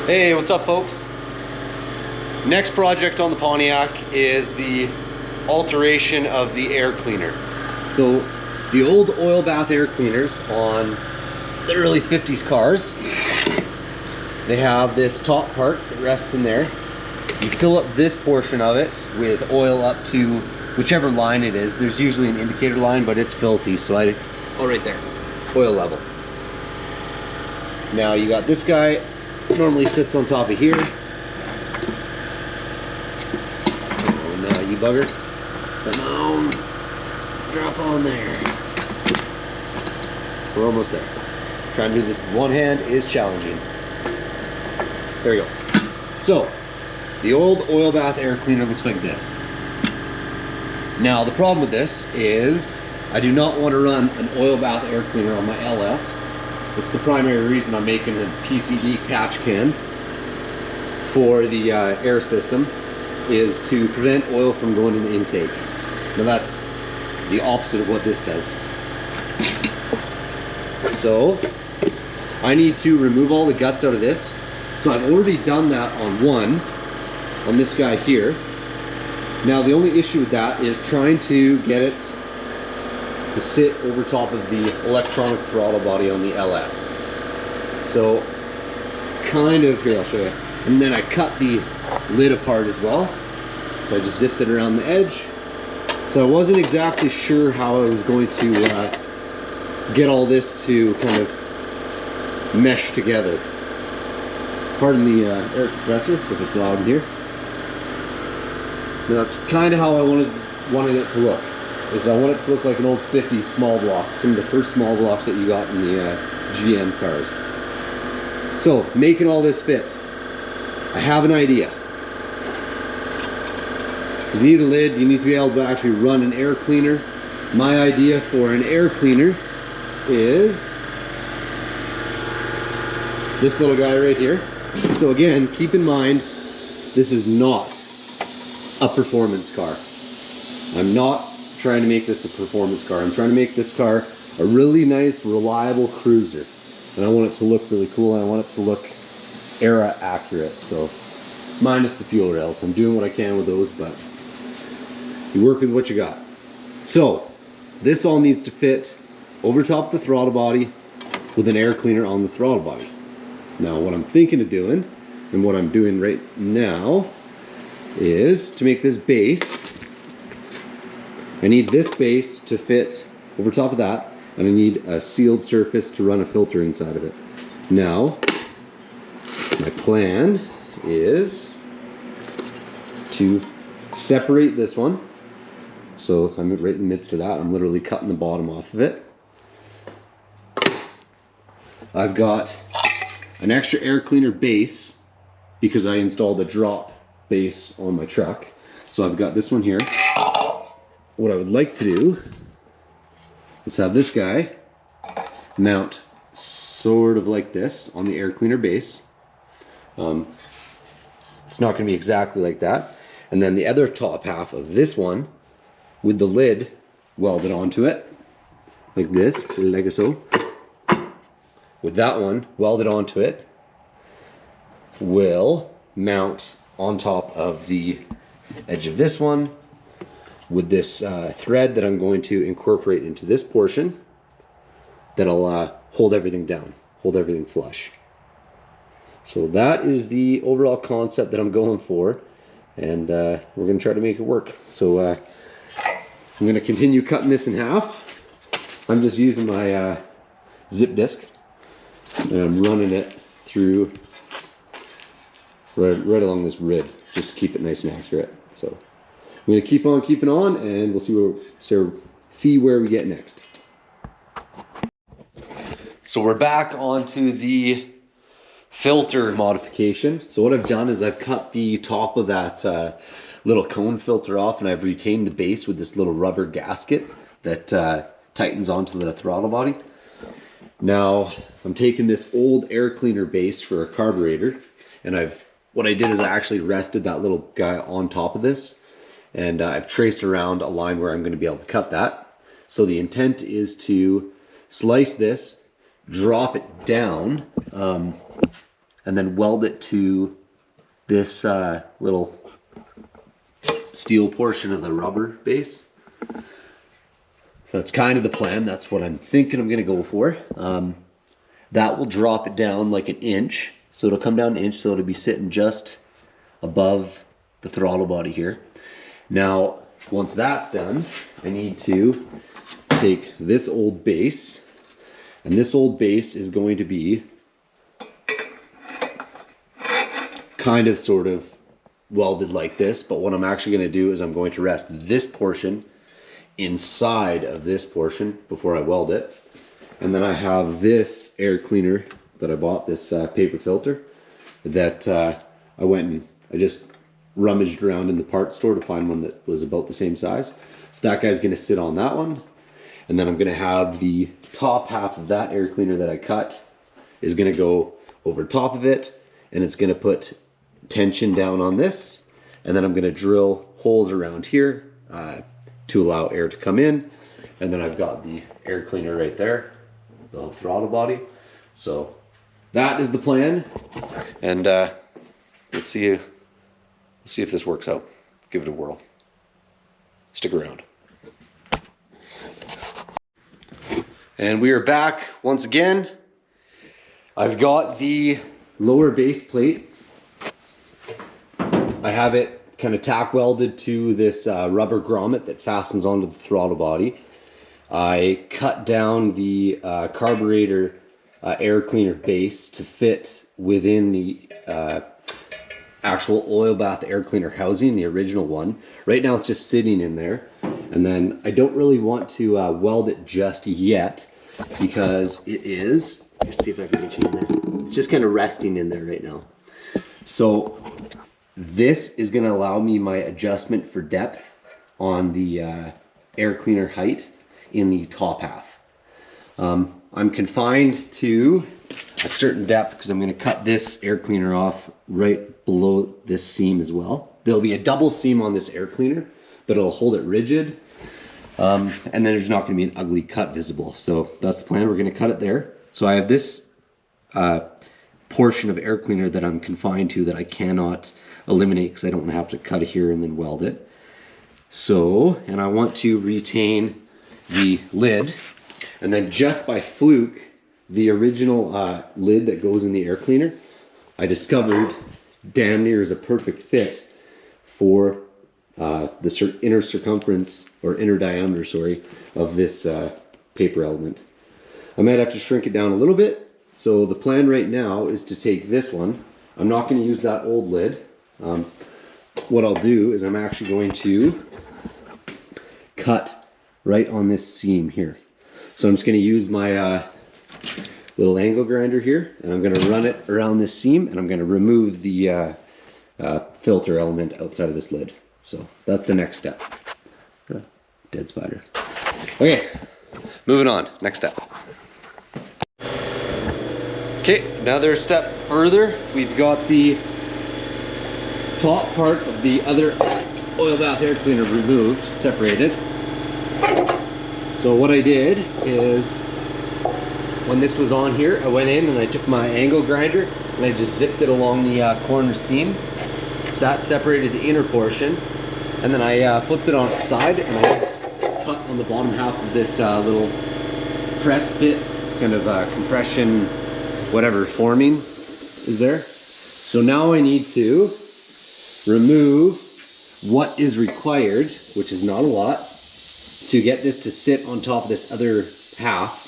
Hey, what's up folks? Next project on the Pontiac is the alteration of the air cleaner. So the old oil bath air cleaners on the early 50s cars, they have this top part that rests in there. You fill up this portion of it with oil up to whichever line it is. There's usually an indicator line, but it's filthy, so oh, right there, oil level. Now you got this guy, normally sits on top of here. Oh, now you bugger, come on, drop on there. We're almost there. Trying to do this with one hand is challenging. There we go. So, the old oil bath air cleaner looks like this. Now, the problem with this is I do not want to run an oil bath air cleaner on my LS. It's the primary reason I'm making a PCD catch can for the air system, is to prevent oil from going in the intake. Now that's the opposite of what this does. So I need to remove all the guts out of this. So I've already done that on this guy here. Now the only issue with that is trying to get it to sit over top of the electronic throttle body on the LS. So it's kind of, here I'll show you. And then I cut the lid apart as well. So I just zipped it around the edge. So I wasn't exactly sure how I was going to get all this to kind of mesh together. Pardon the air compressor, if it's loud in here. Now that's kind of how I wanted it to look. Is I want it to look like an old 50s small block, some of the first small blocks that you got in the GM cars. So, making all this fit, I have an idea. You need a lid, you need to be able to actually run an air cleaner. My idea for an air cleaner is this little guy right here. So again, keep in mind, this is not a performance car. I'm not trying to make this a performance car. I'm trying to make this car a really nice, reliable cruiser. And I want it to look really cool, and I want it to look era accurate. So, minus the fuel rails. I'm doing what I can with those, but you work with what you got. So, this all needs to fit over top of the throttle body with an air cleaner on the throttle body. Now, what I'm thinking of doing, and what I'm doing right now, is to make this base. I need this base to fit over top of that, and I need a sealed surface to run a filter inside of it. Now, my plan is to separate this one. So I'm right in the midst of that. I'm literally cutting the bottom off of it. I've got an extra air cleaner base because I installed a drop base on my truck. So I've got this one here. What I would like to do is have this guy mount sort of like this on the air cleaner base. It's not going to be exactly like that. And then the other top half of this one with the lid welded onto it like this, like so. With that one welded onto it will mount on top of the edge of this one with this thread that I'm going to incorporate into this portion that'll hold everything down, hold everything flush. So that is the overall concept that I'm going for, and we're going to try to make it work. So I'm going to continue cutting this in half. I'm just using my zip disc, and I'm running it through right along this rib just to keep it nice and accurate. So I'm going to keep on keeping on, and we'll see where we get next. So we're back onto the filter modification. So what I've done is I've cut the top of that little cone filter off, and I've retained the base with this little rubber gasket that tightens onto the throttle body. Now I'm taking this old air cleaner base for a carburetor, and what I did is I actually rested that little guy on top of this, and I've traced around a line where I'm going to be able to cut that. So the intent is to slice this, drop it down and then weld it to this little steel portion of the rubber base. So that's kind of the plan. That's what I'm thinking I'm gonna go for. That will drop it down like 1 inch. So it'll come down 1 inch, so it'll be sitting just above the throttle body here. Now, once that's done, I need to take this old base, and this old base is going to be kind of sort of welded like this, but what I'm actually going to do is I'm going to rest this portion inside of this portion before I weld it. And then I have this air cleaner that I bought, this paper filter, that I went and I just rummaged around in the parts store to find one that was about the same size. So that guy's going to sit on that one. And then I'm going to have the top half of that air cleaner that I cut is going to go over top of it, and it's going to put tension down on this. And then I'm going to drill holes around here to allow air to come in. And then I've got the air cleaner right there, the throttle body. So that is the plan. And let's see if this works out. Give it a whirl. Stick around. And we are back once again. I've got the lower base plate. I have it kind of tack welded to this rubber grommet that fastens onto the throttle body. I cut down the carburetor air cleaner base to fit within the actual oil bath air cleaner housing, the original one. Right now it's just sitting in there. And then I don't really want to weld it just yet because it is, let's see if I can get you in there. It's just kind of resting in there right now. So this is going to allow me my adjustment for depth on the air cleaner height in the top half. I'm confined to a certain depth because I'm going to cut this air cleaner off right below this seam as well. There'll be a double seam on this air cleaner, but it'll hold it rigid. And then there's not going to be an ugly cut visible. So that's the plan. We're going to cut it there. So I have this portion of air cleaner that I'm confined to that I cannot eliminate because I don't want to have to cut it here and then weld it. So, and I want to retain the lid. And then just by fluke, the original lid that goes in the air cleaner, I discovered damn near is a perfect fit for the inner circumference, or inner diameter, sorry, of this paper element. I might have to shrink it down a little bit. So the plan right now is to take this one. I'm not going to use that old lid. What I'll do is I'm actually going to cut right on this seam here. So I'm just going to use my little angle grinder here, and I'm going to run it around this seam, and I'm going to remove the filter element outside of this lid. So that's the next step. Dead spider. Okay, moving on. Next step. Okay, another step further. We've got the top part of the other oil bath air cleaner removed, separated. So what I did is, when this was on here, I went in and I took my angle grinder and I just zipped it along the corner seam. So that separated the inner portion. And then I flipped it on its side and I just cut on the bottom half of this little press fit, kind of compression, whatever forming is there. So now I need to remove what is required, which is not a lot, to get this to sit on top of this other half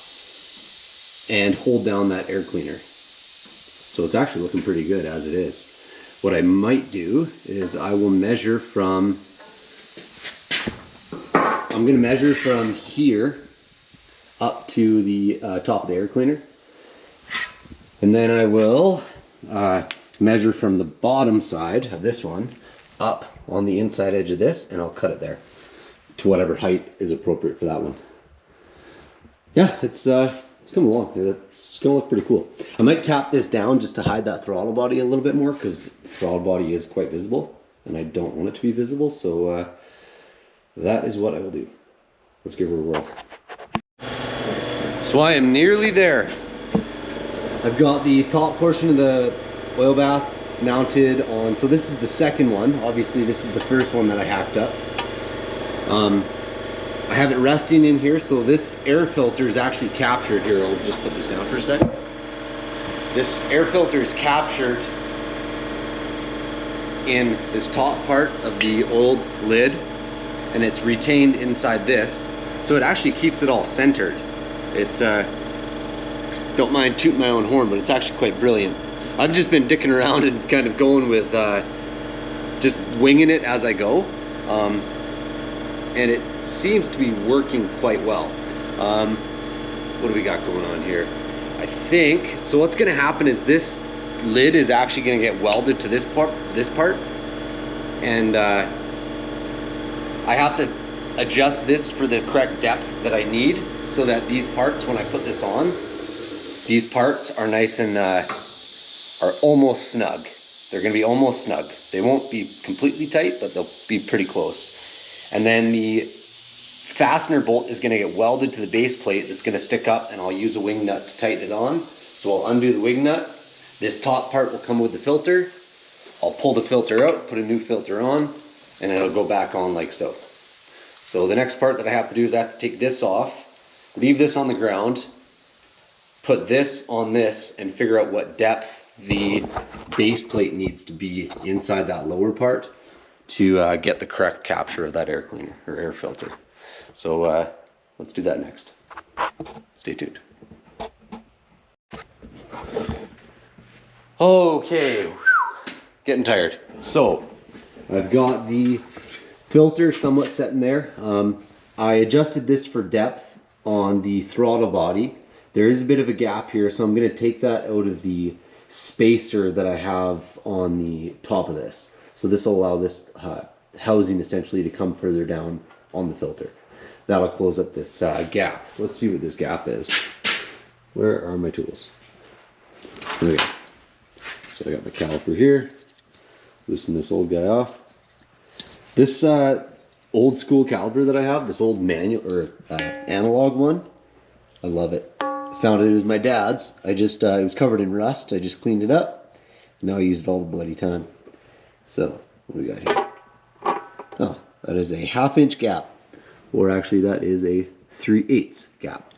and hold down that air cleaner. So it's actually looking pretty good as it is. What I might do is I will measure from, I'm going to measure from here up to the top of the air cleaner. And then I will measure from the bottom side of this one up on the inside edge of this, and I'll cut it there to whatever height is appropriate for that one. Yeah, it's coming along. It's gonna look pretty cool. I might tap this down just to hide that throttle body a little bit more, because the throttle body is quite visible and I don't want it to be visible. So that is what I will do. Let's give her a whirl. So I am nearly there. I've got the top portion of the oil bath mounted on, so this is the second one. Obviously this is the first one that I hacked up. I have it resting in here, so this air filter is actually captured here. I'll just put this down for a second. This air filter is captured in this top part of the old lid, and it's retained inside this, so it actually keeps it all centered. It don't mind tooting my own horn, but it's actually quite brilliant. I've just been dicking around and kind of going with just winging it as I go, and it seems to be working quite well. What do we got going on here? I think so. What's going to happen is this lid is actually going to get welded to this part, and I have to adjust this for the correct depth that I need, so that these parts, when I put this on, these parts are nice and are almost snug. They're going to be almost snug. They won't be completely tight, but they'll be pretty close. And then the fastener bolt is going to get welded to the base plate that's going to stick up, and I'll use a wing nut to tighten it on. So I'll undo the wing nut. This top part will come with the filter. I'll pull the filter out, put a new filter on, and it'll go back on like so. So the next part that I have to do is I have to take this off, leave this on the ground, put this on this, and figure out what depth the base plate needs to be inside that lower part to get the correct capture of that air cleaner or air filter. So let's do that next. Stay tuned. Okay, getting tired. So I've got the filter somewhat set in there. I adjusted this for depth on the throttle body. There is a bit of a gap here, so I'm going to take that out of the spacer that I have on the top of this. So this will allow this housing essentially to come further down on the filter. That'll close up this gap. Let's see what this gap is. Where are my tools? There we go. So I got my caliper here. Loosen this old guy off. This old school caliper that I have, this old manual or analog one, I love it. I found it was my dad's. It was covered in rust. I just cleaned it up. Now I use it all the bloody time. So what do we got here? Oh, that is a 1/2 inch gap, or actually that is a 3/8 gap.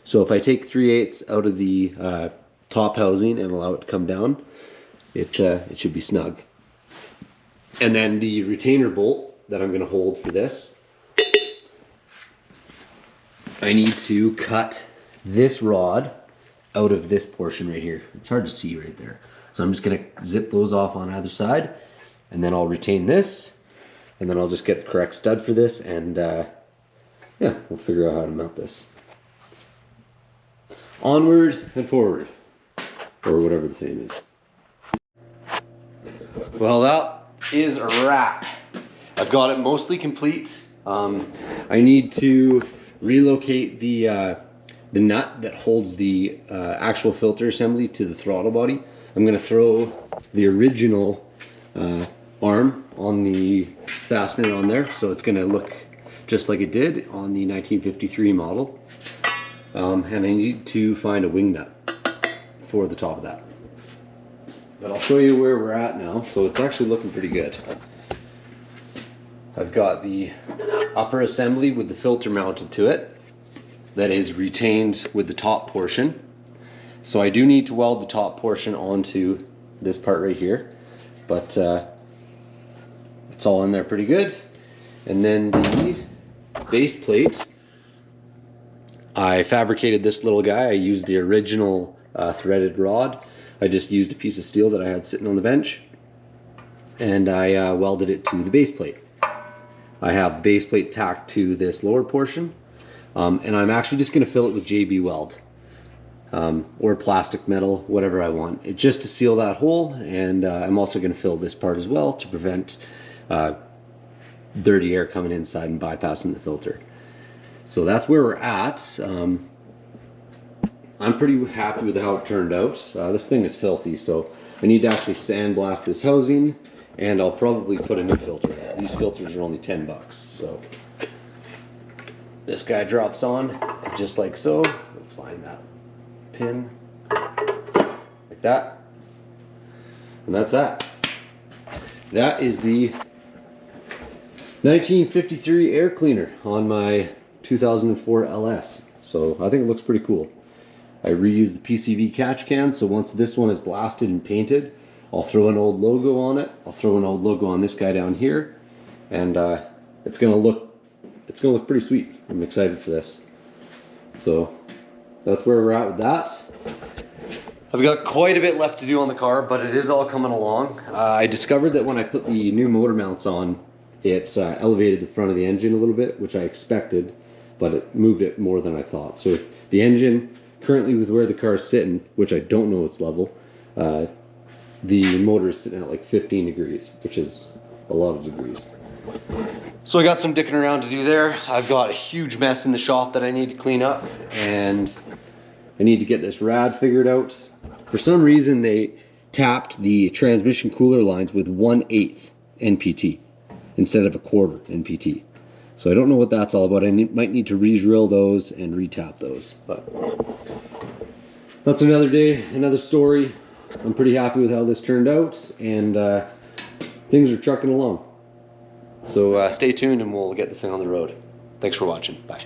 So if I take 3/8 out of the top housing and allow it to come down, it should be snug. And then the retainer bolt that I'm going to hold for this, I need to cut this rod out of this portion right here. It's hard to see right there. So I'm just going to zip those off on either side, and then I'll retain this, and then I'll just get the correct stud for this, and yeah, we'll figure out how to mount this. Onward and forward, or whatever the saying is. Well, that is a wrap. I've got it mostly complete. I need to relocate the nut that holds the actual filter assembly to the throttle body. I'm going to throw the original arm on the fastener on there, so it's going to look just like it did on the 1953 model. And I need to find a wing nut for the top of that. But I'll show you where we're at now. So it's actually looking pretty good. I've got the upper assembly with the filter mounted to it that is retained with the top portion. So I do need to weld the top portion onto this part right here, but it's all in there pretty good. And then the base plate, I fabricated this little guy. I used the original threaded rod. I just used a piece of steel that I had sitting on the bench, and I welded it to the base plate. I have the base plate tacked to this lower portion, and I'm actually just going to fill it with JB Weld, or plastic metal, whatever I want. It's just to seal that hole, and I'm also going to fill this part as well to prevent dirty air coming inside and bypassing the filter. So that's where we're at. I'm pretty happy with how it turned out. This thing is filthy, so I need to actually sandblast this housing, and I'll probably put a new filter in. These filters are only 10 bucks. So this guy drops on just like so. Let's find that pin like that. And that's that. That is the 1953 air cleaner on my 2004 LS. So I think it looks pretty cool. I reused the PCV catch can, so once this one is blasted and painted, I'll throw an old logo on it. I'll throw an old logo on this guy down here, and it's gonna look pretty sweet. I'm excited for this. So that's where we're at with that. I've got quite a bit left to do on the car, but it is all coming along. I discovered that when I put the new motor mounts on, it elevated the front of the engine a little bit, which I expected, but it moved it more than I thought. So the engine, currently with where the car is sitting, which I don't know its level, the motor is sitting at like 15 degrees, which is a lot of degrees. So I got some dicking around to do there. I've got a huge mess in the shop that I need to clean up, and I need to get this rad figured out. For some reason, they tapped the transmission cooler lines with 1/8 NPT instead of 1/4 NPT. So I don't know what that's all about. I might need to re-drill those and re-tap those, but that's another day, another story. I'm pretty happy with how this turned out, and things are trucking along. So stay tuned and we'll get this thing on the road. Thanks for watching. Bye.